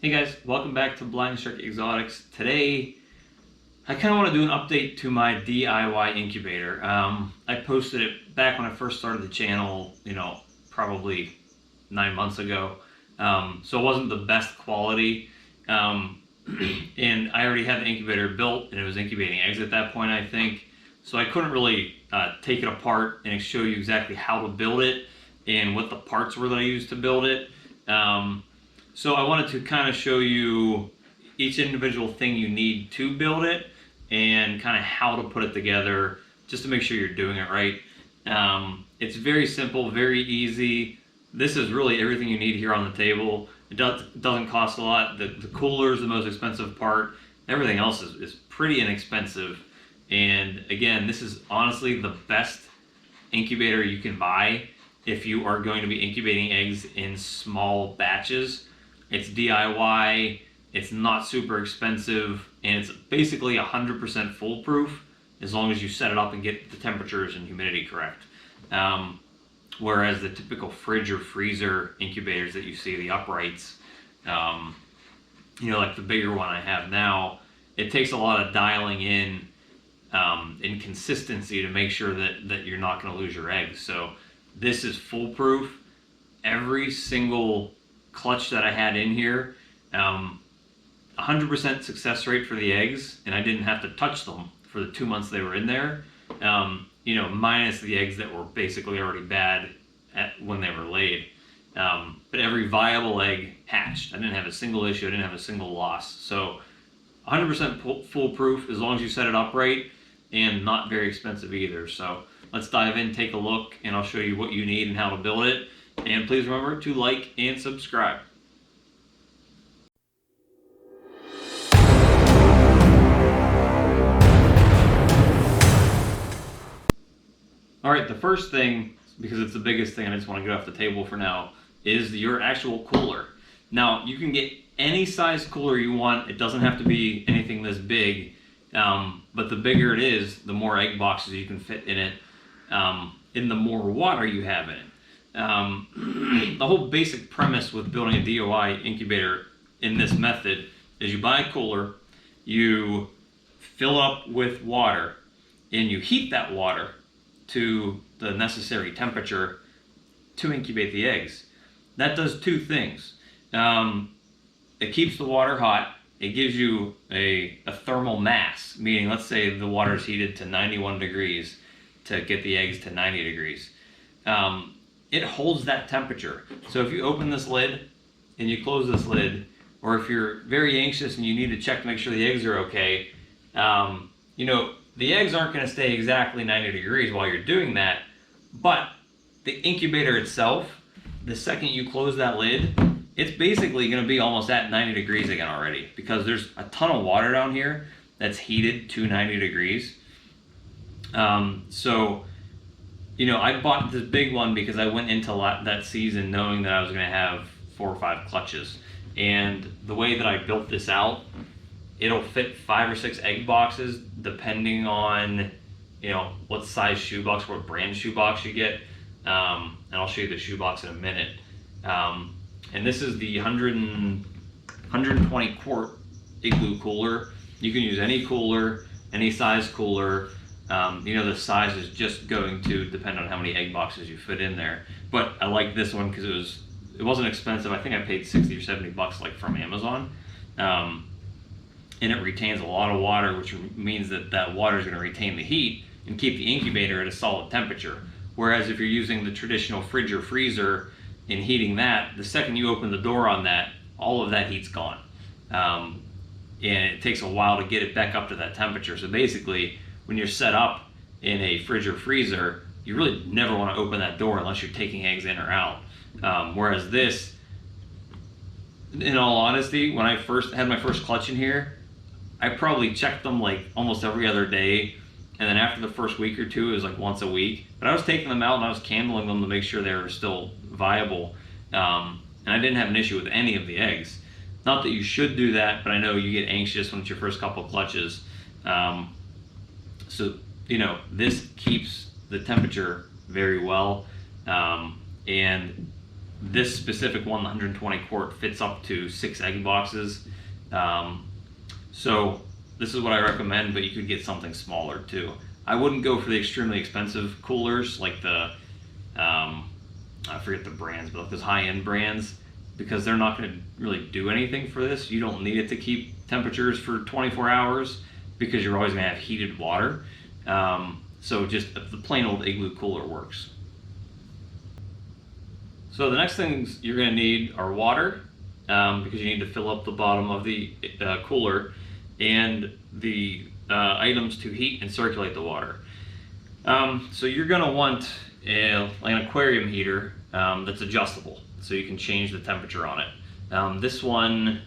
Hey guys, welcome back to Blind Shark Exotics. Today, I kind of want to do an update to my DIY incubator. I posted it back when I first started the channel, probably 9 months ago. So it wasn't the best quality. And I already had the incubator built and it was incubating eggs at that point, I think. So I couldn't really take it apart and show you exactly how to build it and what the parts were that I used to build it. So I wanted to kind of show you each individual thing you need to build it and kind of how to put it together just to make sure you're doing it right. It's very simple, very easy. This is really everything you need here on the table. It doesn't cost a lot. The cooler is the most expensive part. Everything else is pretty inexpensive. And again, this is honestly the best incubator you can buy if you are going to be incubating eggs in small batches. It's DIY, it's not super expensive, and it's basically 100% foolproof as long as you set it up and get the temperatures and humidity correct. Whereas the typical fridge or freezer incubators that you see, the uprights, like the bigger one I have now, it takes a lot of dialing in consistency to make sure that you're not going to lose your eggs. So this is foolproof. Every single clutch that I had in here, 100% success rate for the eggs, and I didn't have to touch them for the 2 months they were in there, minus the eggs that were basically already bad when they were laid. But every viable egg hatched. I didn't have a single issue, I didn't have a single loss. So 100% foolproof as long as you set it up right, and not very expensive either. So let's dive in, take a look, and I'll show you what you need and how to build it. And please remember to like and subscribe. Alright, the first thing, because it's the biggest thing, I just want to get off the table for now, is your actual cooler. Now, you can get any size cooler you want. It doesn't have to be anything this big, but the bigger it is, the more egg boxes you can fit in it, and the more water you have in it. The whole basic premise with building a DIY incubator in this method is you buy a cooler, you fill up with water, and you heat that water to the necessary temperature to incubate the eggs. That does two things. It keeps the water hot. It gives you a thermal mass, meaning let's say the water is heated to 91 degrees to get the eggs to 90 degrees. It holds that temperature. So if you open this lid and you close this lid, or if you're very anxious and you need to check to make sure the eggs are okay, the eggs aren't going to stay exactly 90 degrees while you're doing that, but the incubator itself, the second you close that lid, it's basically going to be almost at 90 degrees again already, because there's a ton of water down here that's heated to 90 degrees. I bought this big one because I went into that season knowing that I was going to have 4 or 5 clutches. And the way that I built this out, it'll fit 5 or 6 egg boxes depending on, what size shoebox, what brand shoebox you get. And I'll show you the shoebox in a minute. And this is the 120 quart Igloo Cooler. You can use any cooler, any size cooler. The size is just going to depend on how many egg boxes you fit in there. But I like this one because it wasn't expensive. I think I paid 60 or 70 bucks from Amazon. And it retains a lot of water, which means that water is going to retain the heat and keep the incubator at a solid temperature. Whereas if you're using the traditional fridge or freezer and heating that, the second you open the door on that, all of that heat's gone. And it takes a while to get it back up to that temperature. So basically, when you're set up in a fridge or freezer, you really never want to open that door unless you're taking eggs in or out. Whereas this, in all honesty, when I first had my first clutch in here, I probably checked them almost every other day. And then after the first week or two, it was once a week. But I was taking them out and I was candling them to make sure they were still viable. And I didn't have an issue with any of the eggs. Not that you should do that, but I know you get anxious when it's your first couple clutches. This keeps the temperature very well. And this specific one, the 120 quart, fits up to 6 egg boxes. So this is what I recommend, but you could get something smaller too. I wouldn't go for the extremely expensive coolers like the, I forget the brands, but like those high-end brands, because they're not going to really do anything for this. You don't need it to keep temperatures for 24 hours because you're always going to have heated water. So just the plain old Igloo Cooler works. So the next things you're going to need are water, because you need to fill up the bottom of the cooler, and the items to heat and circulate the water. So you're going to want like an aquarium heater that's adjustable, so you can change the temperature on it. This one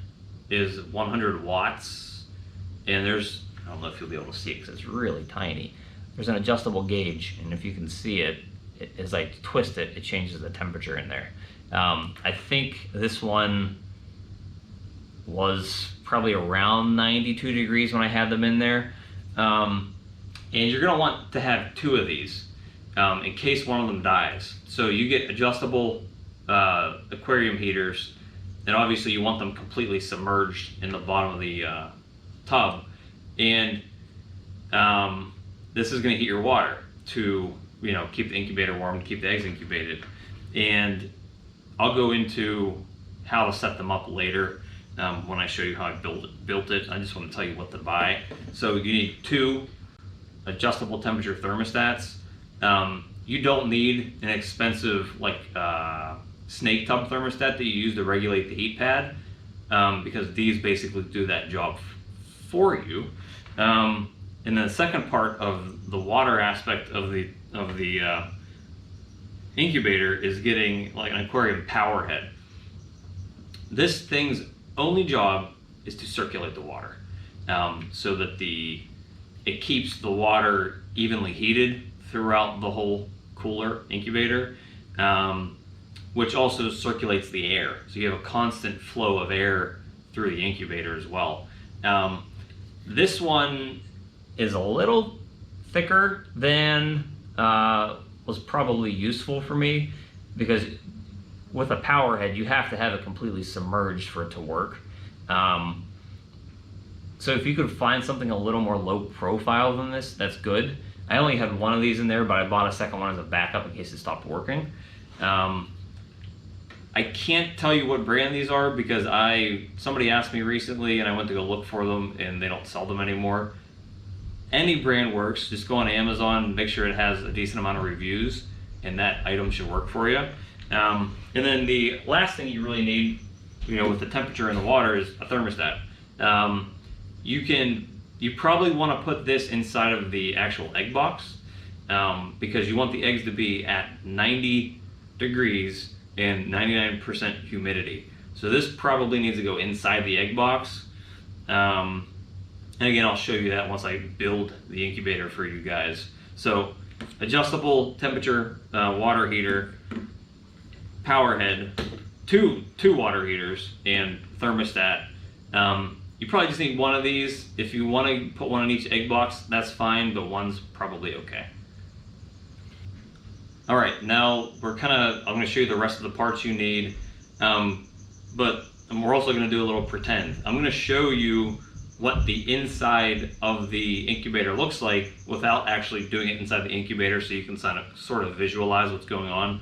is 100 watts, and there's, I don't know if you'll be able to see it because it's really tiny. There's an adjustable gauge, and if you can see it, as I twist it, it changes the temperature in there. I think this one was probably around 92 degrees when I had them in there. And you're going to want to have 2 of these in case one of them dies. So you get adjustable aquarium heaters, and obviously you want them completely submerged in the bottom of the tub. And this is going to heat your water to, you know, keep the incubator warm, keep the eggs incubated. And I'll go into how to set them up later when I show you how I built it. I just want to tell you what to buy. So you need 2 adjustable temperature thermostats. You don't need an expensive like snake tub thermostat that you use to regulate the heat pad, because these basically do that job for you. And then the second part of the water aspect of the incubator is getting like an aquarium power head. This thing's only job is to circulate the water, so that it keeps the water evenly heated throughout the whole cooler incubator, which also circulates the air, so you have a constant flow of air through the incubator as well. This one is a little thicker than was probably useful for me, because with a power head you have to have it completely submerged for it to work. So if you could find something a little more low profile than this, that's good. I only had one of these in there, but I bought a second one as a backup in case it stopped working. I can't tell you what brand these are because somebody asked me recently and I went to go look for them and they don't sell them anymore. Any brand works. Just go on Amazon, make sure it has a decent amount of reviews, and that item should work for you. And then the last thing you really need, you know, with the temperature in the water is a thermostat. You probably want to put this inside of the actual egg box, because you want the eggs to be at 90 degrees and 99% humidity. So this probably needs to go inside the egg box. And again, I'll show you that once I build the incubator for you guys. So adjustable temperature water heater, power head, two water heaters, and thermostat. You probably just need one of these. If you want to put one in each egg box, that's fine, but one's probably okay. All right, now I'm going to show you the rest of the parts you need, but we're also going to do a little pretend. I'm going to show you what the inside of the incubator looks like without actually doing it inside the incubator, so you can sort of visualize what's going on.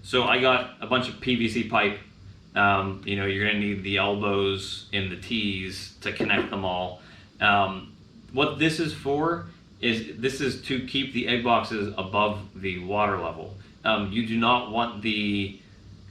So I got a bunch of PVC pipe. You know, you're going to need the elbows and the T's to connect them all. What this is for is this is to keep the egg boxes above the water level. You do not want the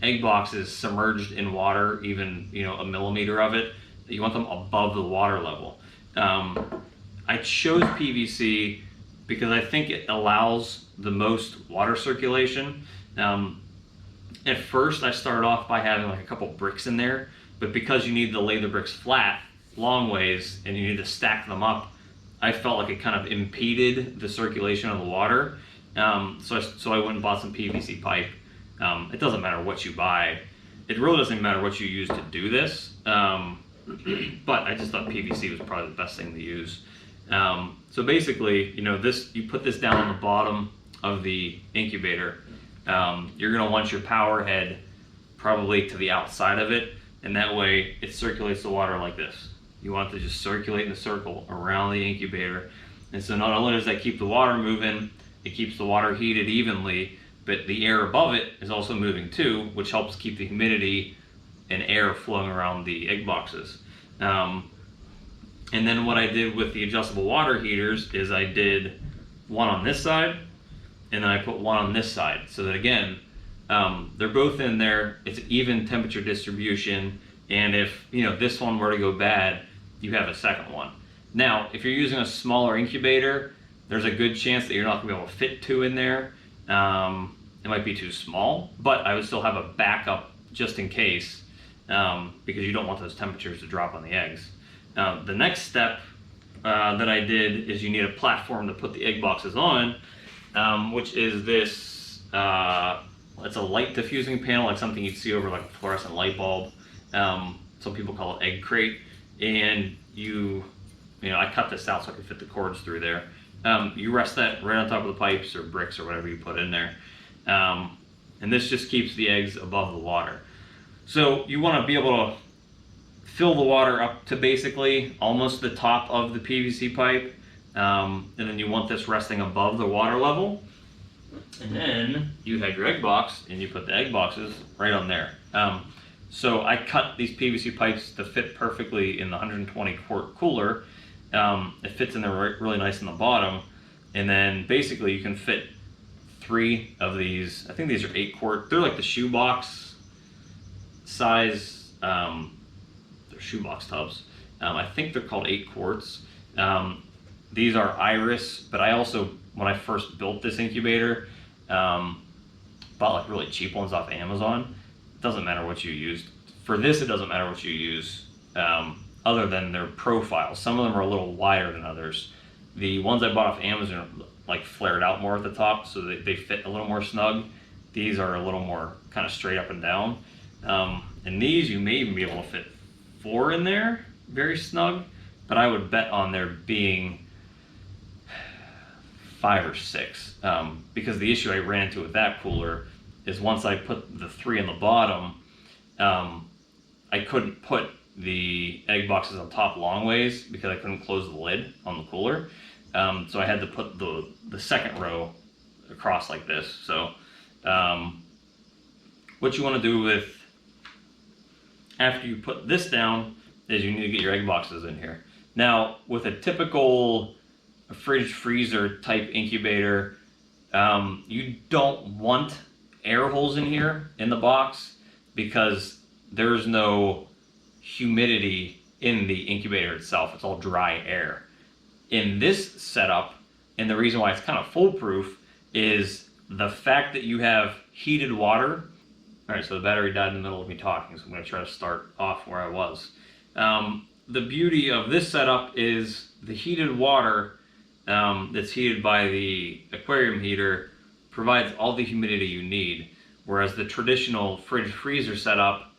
egg boxes submerged in water, even, you know, a millimeter of it. You want them above the water level. I chose PVC because I think it allows the most water circulation. At first I started off by having like a couple bricks in there, but because you need to lay the bricks flat long ways and you need to stack them up, I felt like it kind of impeded the circulation of the water. So I went and bought some PVC pipe. It doesn't matter what you buy. It really doesn't matter what you use to do this. But I just thought PVC was probably the best thing to use. So basically, you know, you put this down on the bottom of the incubator, You're going to want your power head probably to the outside of it, and that way it circulates the water like this. You want to just circulate in a circle around the incubator, and so not only does that keep the water moving, it keeps the water heated evenly, but the air above it is also moving too, which helps keep the humidity and air flowing around the egg boxes. And then what I did with the adjustable water heaters is I did one on this side, and then I put one on this side, so that again, they're both in there. It's even temperature distribution, and if this one were to go bad, you have a second one. Now, if you're using a smaller incubator, there's a good chance that you're not going to be able to fit two in there. It might be too small, but I would still have a backup just in case, because you don't want those temperatures to drop on the eggs. The next step that I did is you need a platform to put the egg boxes on, which is this, it's a light diffusing panel, like something you'd see over like a fluorescent light bulb. Some people call it egg crate, and I cut this out so I could fit the cords through there. You rest that right on top of the pipes or bricks or whatever you put in there. And this just keeps the eggs above the water. So you want to be able to fill the water up to basically almost the top of the PVC pipe, and then you want this resting above the water level. And then you have your egg box, and you put the egg boxes right on there. So I cut these PVC pipes to fit perfectly in the 120 quart cooler. It fits in there really nice in the bottom, and then basically you can fit 3 of these. I think these are 8 quart. They're like the shoebox size. They're shoebox tubs. I think they're called 8 quarts. These are iris, but I also, when I first built this incubator, bought like really cheap ones off Amazon. It doesn't matter what you use. For this, it doesn't matter what you use, other than their profile. Some of them are a little wider than others. The ones I bought off Amazon like flared out more at the top, so they fit a little more snug. These are a little more kind of straight up and down. And these, you may even be able to fit 4 in there, very snug, but I would bet on there being 5 or 6, because the issue I ran into with that cooler is once I put the 3 in the bottom, I couldn't put the egg boxes on top long ways because I couldn't close the lid on the cooler. So I had to put the second row across like this. So what you want to do with, after you put this down, is you need to get your egg boxes in here. Now, with a typical fridge freezer type incubator, you don't want air holes in here in the box because there's no humidity in the incubator itself. It's all dry air. In this setup, and the reason why it's kind of foolproof, is the fact that you have heated water. All right, so the battery died in the middle of me talking, so I'm going to try to start off where I was. The beauty of this setup is the heated water that's heated by the aquarium heater provides all the humidity you need, whereas the traditional fridge freezer setup,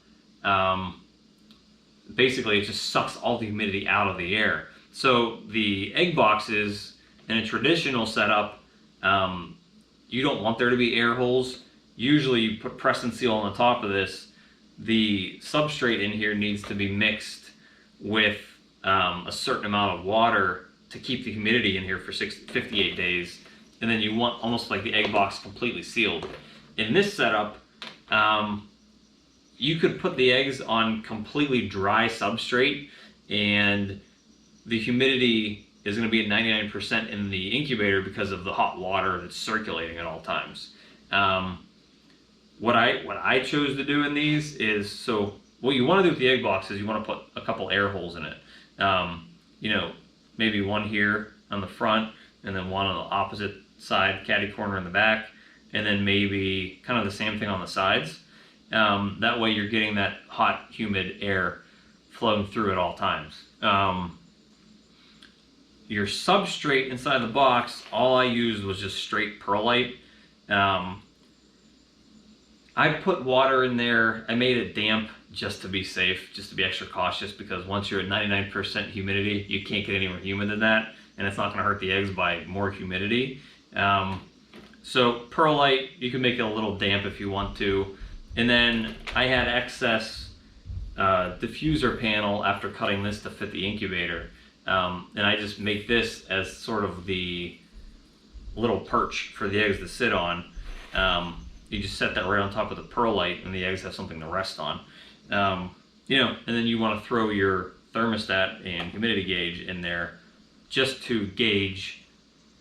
basically it just sucks all the humidity out of the air. So the egg boxes in a traditional setup, you don't want there to be air holes. Usually you put press and seal on the top of this. The substrate in here needs to be mixed with a certain amount of water to keep the humidity in here for 58 days. And then you want almost like the egg box completely sealed. In this setup, you could put the eggs on completely dry substrate, and the humidity is going to be at 99% in the incubator because of the hot water that's circulating at all times. What I chose to do in these is, so what you want to do with the egg box is you want to put a couple air holes in it. Maybe one here on the front, and then one on the opposite side, caddy corner in the back, and then maybe kind of the same thing on the sides. That way you're getting that hot, humid air flowing through at all times. Your substrate inside the box, all I used was just straight perlite. I put water in there. I made it damp just to be safe, just to be extra cautious, because once you're at 99% humidity, you can't get any more humid than that, and it's not going to hurt the eggs by more humidity. So perlite, you can make it a little damp if you want to. And then I had excess diffuser panel after cutting this to fit the incubator. And I just make this as sort of the little perch for the eggs to sit on. You just set that right on top of the perlite and the eggs have something to rest on. You know, and then you want to throw your thermostat and humidity gauge in there just to gauge,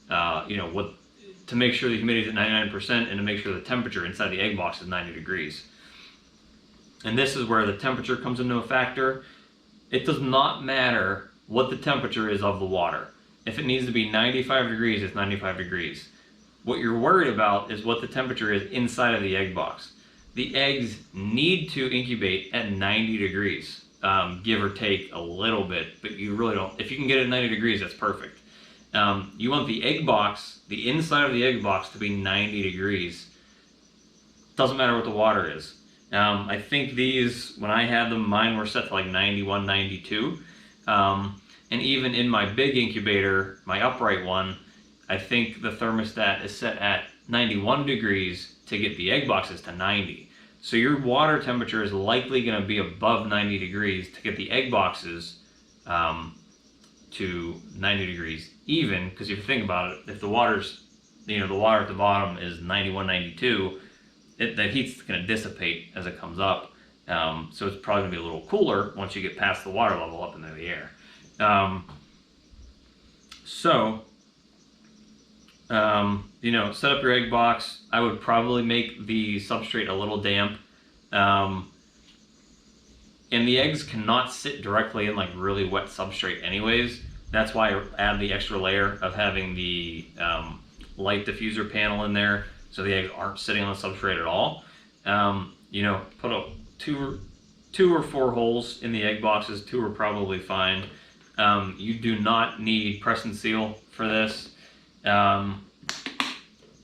you know, what, to make sure the humidity is at 99% and to make sure the temperature inside the egg box is 90 degrees. And this is where the temperature comes into a factor. It does not matter what the temperature is of the water. If it needs to be 95 degrees, it's 95 degrees. What you're worried about is what the temperature is inside of the egg box. The eggs need to incubate at 90 degrees, give or take a little bit, but you really don't. If you can get it at 90 degrees, that's perfect. You want the egg box, the inside of the egg box, to be 90 degrees. Doesn't matter what the water is. I think these, when I had them, mine were set to like 91, 92. And even in my big incubator, my upright one, I think the thermostat is set at 91 degrees to get the egg boxes to 90. So your water temperature is likely going to be above 90 degrees to get the egg boxes to 90 degrees even, because if you think about it, if the water's, you know, the water at the bottom is 91, 92, the heat's going to dissipate as it comes up. So it's probably going to be a little cooler once you get past the water level up into the air. You know, set up your egg box. I would probably make the substrate a little damp. And the eggs cannot sit directly in like really wet substrate anyways. That's why I add the extra layer of having the light diffuser panel in there, so the eggs aren't sitting on the substrate at all. You know, put up two or four holes in the egg boxes. 2 are probably fine. You do not need press and seal for this.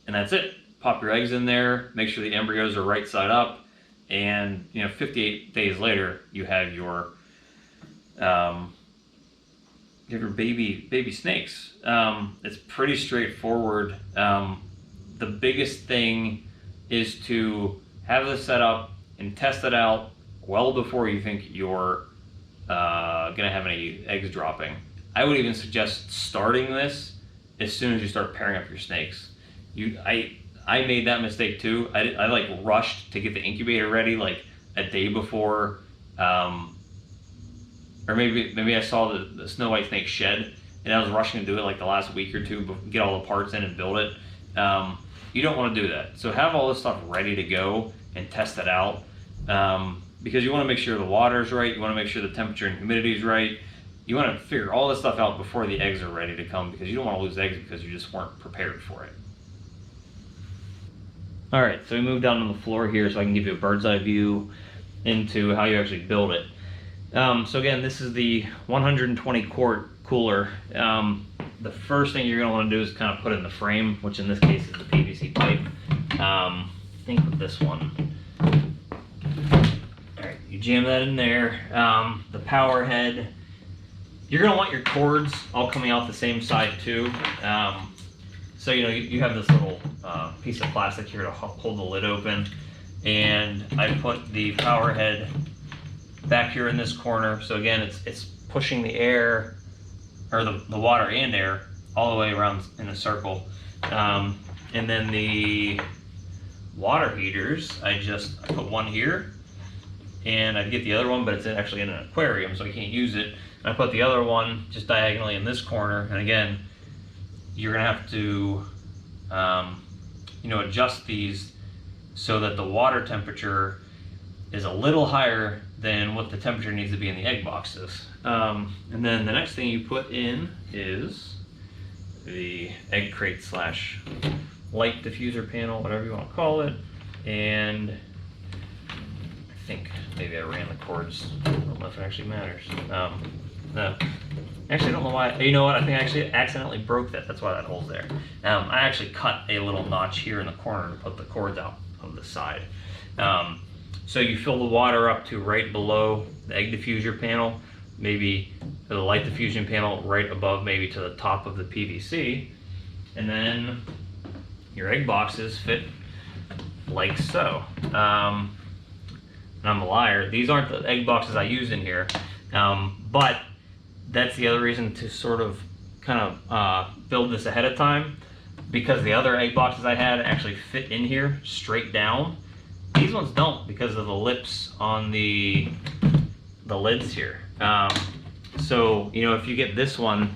And that's it. Pop your eggs in there, make sure the embryos are right side up, and you know, 58 days later, you have your baby snakes. It's pretty straightforward. The biggest thing is to have this set up and test it out well before you think you're gonna have any eggs dropping. I would even suggest starting this as soon as you start pairing up your snakes. I made that mistake too. I like rushed to get the incubator ready like a day before, or maybe I saw the snow white snake shed and I was rushing to do it like the last week or two, get all the parts in and build it. You don't want to do that. So have all this stuff ready to go and test it out, because you want to make sure the water's right, you want to make sure the temperature and humidity is right. You want to figure all this stuff out before the eggs are ready to come, because you don't want to lose eggs because you just weren't prepared for it. All right, so we moved down to the floor here so I can give you a bird's eye view into how you actually build it. So again, this is the 120 quart cooler. The first thing you're going to want to do is kind of put it in the frame, which in this case is the PVC pipe. Think with this one. All right, you jam that in there. The power head. You're going to want your cords all coming out the same side too. So you know, you have this little piece of plastic here to hold the lid open, and I put the power head back here in this corner. So again, it's pushing the air, or the water and air, all the way around in a circle. And then the water heaters, I put one here, and I'd get the other one, but it's actually in an aquarium, so I can't use it. And I put the other one just diagonally in this corner, and again, you're gonna have to you know, adjust these so that the water temperature is a little higher than what the temperature needs to be in the egg boxes. And then the next thing you put in is the egg crate slash light diffuser panel, whatever you want to call it. And I think maybe I ran the cords. I don't know if it actually matters. No. Actually, I don't know why. You know what? I think I actually accidentally broke that. That's why that hole's there. I actually cut a little notch here in the corner to put the cords out on the side. So you fill the water up to right below the egg diffuser panel, maybe the light diffusion panel right above, maybe to the top of the PVC, and then your egg boxes fit like so. And I'm a liar. These aren't the egg boxes I used in here, but that's the other reason to sort of kind of build this ahead of time, because the other egg boxes I had actually fit in here straight down. These ones don't, because of the lips on the lids here. So, you know, if you get this one,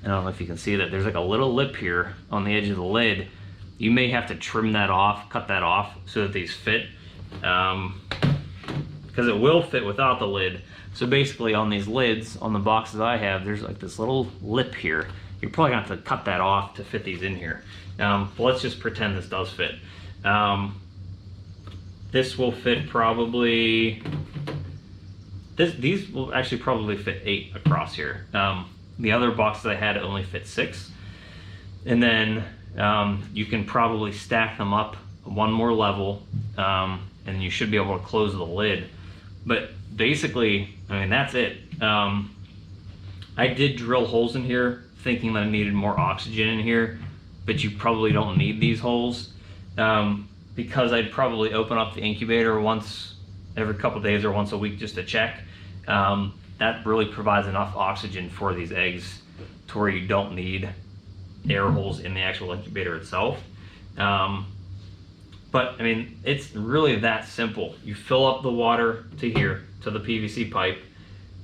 I don't know if you can see that there's like a little lip here on the edge of the lid. You may have to trim that off, cut that off so that these fit, because it will fit without the lid. So basically on these lids, on the boxes I have, there's like this little lip here. You're probably gonna have to cut that off to fit these in here. But let's just pretend this does fit. This will fit probably, these will actually probably fit 8 across here. The other boxes I had only fit 6. And then you can probably stack them up one more level, and you should be able to close the lid. But basically, I mean, that's it. I did drill holes in here thinking that I needed more oxygen in here, but you probably don't need these holes, because I'd probably open up the incubator once every couple days or once a week just to check. That really provides enough oxygen for these eggs to where you don't need air holes in the actual incubator itself. But I mean, it's really that simple. You fill up the water to here, to the PVC pipe.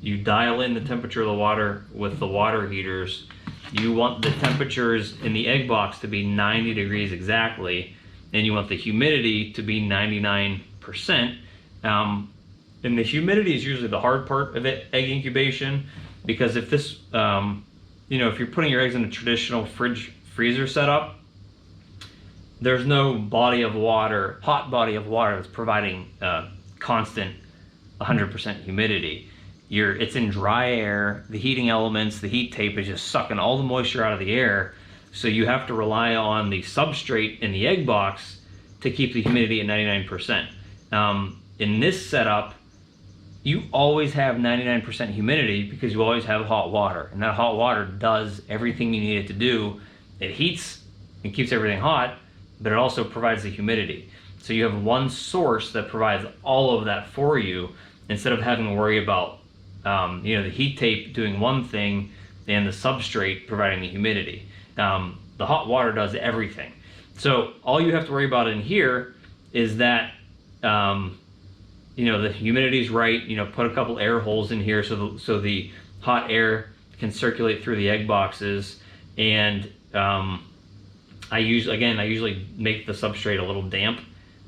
You dial in the temperature of the water with the water heaters. You want the temperatures in the egg box to be 90 degrees exactly, and you want the humidity to be 99%. And the humidity is usually the hard part of egg incubation, because if this, you know, if you're putting your eggs in a traditional freezer setup, there's no body of water, hot body of water that's providing constant 100% humidity. It's in dry air. The heating elements, the heat tape is just sucking all the moisture out of the air. So you have to rely on the substrate in the egg box to keep the humidity at 99%. In this setup, you always have 99% humidity because you always have hot water, and that hot water does everything you need it to do. It heats and keeps everything hot, but it also provides the humidity. So you have one source that provides all of that for you, instead of having to worry about you know, the heat tape doing one thing and the substrate providing the humidity. The hot water does everything. So all you have to worry about in here is that you know, the humidity's right. You know, put a couple air holes in here so the hot air can circulate through the egg boxes. And I usually make the substrate a little damp.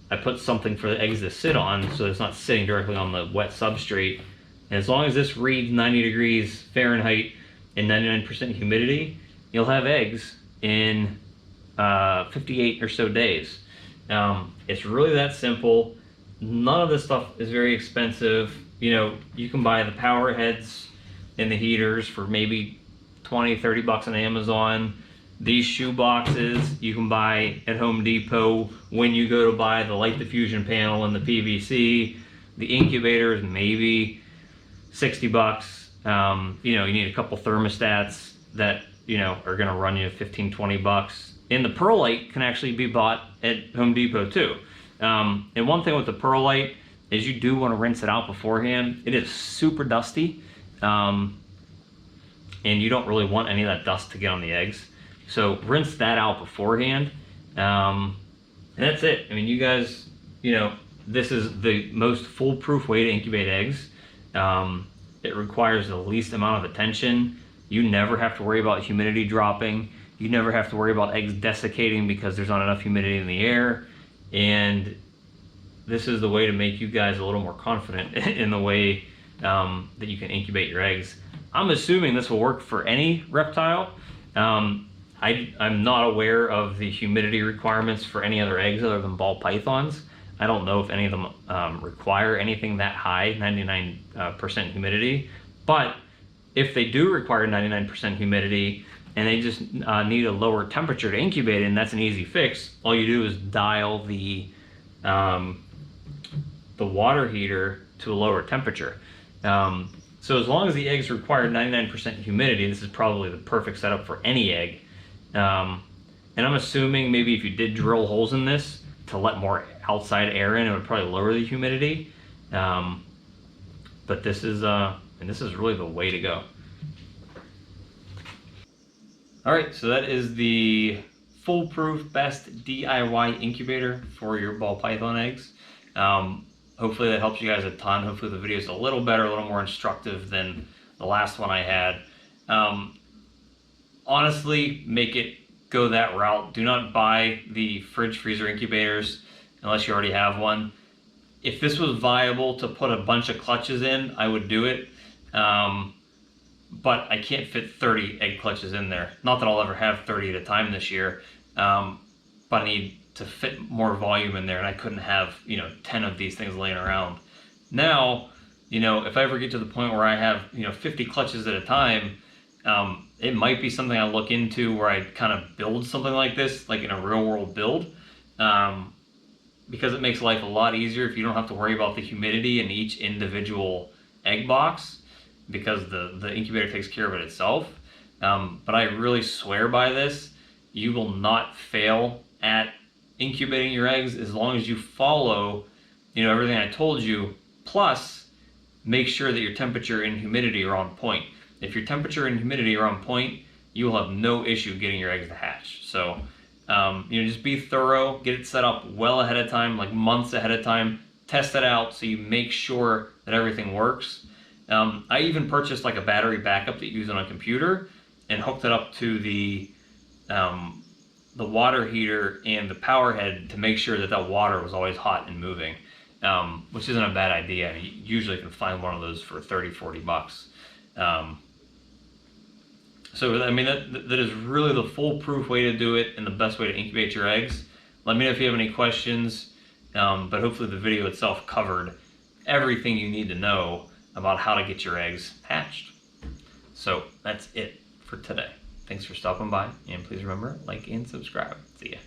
I put something for the eggs to sit on so it's not sitting directly on the wet substrate. And as long as this reads 90 degrees Fahrenheit and 99% humidity, you'll have eggs in 58 or so days. It's really that simple. None of this stuff is very expensive. You know, you can buy the power heads and the heaters for maybe 20, 30 bucks on Amazon. These shoe boxes you can buy at Home Depot when you go to buy the light diffusion panel and the PVC. The incubator is maybe 60 bucks. You know, you need a couple thermostats that, you know, are gonna run you 15, 20 bucks. And the perlite can actually be bought at Home Depot too. And one thing with the perlite is you do want to rinse it out beforehand. It is super dusty, and you don't really want any of that dust to get on the eggs. So rinse that out beforehand, and that's it. I mean, you guys, you know, this is the most foolproof way to incubate eggs. It requires the least amount of attention. You never have to worry about humidity dropping. You never have to worry about eggs desiccating because there's not enough humidity in the air. And this is the way to make you guys a little more confident in the way that you can incubate your eggs. I'm assuming this will work for any reptile. I'm not aware of the humidity requirements for any other eggs other than ball pythons. I don't know if any of them require anything that high, 99% humidity. But if they do require 99% humidity and they just need a lower temperature to incubate in, that's an easy fix. All you do is dial the water heater to a lower temperature. So as long as the eggs require 99% humidity, this is probably the perfect setup for any egg. And I'm assuming maybe if you did drill holes in this to let more outside air in, it would probably lower the humidity. But this is and this is really the way to go. All right, so that is the foolproof best DIY incubator for your ball python eggs. Hopefully that helps you guys a ton. Hopefully the video is a little better, a little more instructive than the last one I had. Honestly, make it go that route. Do not buy the fridge freezer incubators unless you already have one. If this was viable to put a bunch of clutches in, I would do it. But I can't fit 30 egg clutches in there. Not that I'll ever have 30 at a time this year, but I need to fit more volume in there, and I couldn't have 10 of these things laying around. Now, if I ever get to the point where I have 50 clutches at a time, it might be something I look into where I kind of build something like this, like in a real world build, because it makes life a lot easier if you don't have to worry about the humidity in each individual egg box, because the incubator takes care of it itself. But I really swear by this. You will not fail at incubating your eggs as long as you follow everything I told you, plus make sure that your temperature and humidity are on point. If your temperature and humidity are on point, you will have no issue getting your eggs to hatch. So just be thorough, get it set up well ahead of time, like months ahead of time, test it out so you make sure that everything works. I even purchased like a battery backup that you use on a computer and hooked it up to the water heater and the power head to make sure that water was always hot and moving, which isn't a bad idea. You usually can find one of those for 30-40 bucks. So I mean that is really the foolproof way to do it and the best way to incubate your eggs. Let me know if you have any questions, but hopefully the video itself covered everything you need to know about how to get your eggs hatched. So that's it for today. Thanks for stopping by, and please remember, like and subscribe. See ya.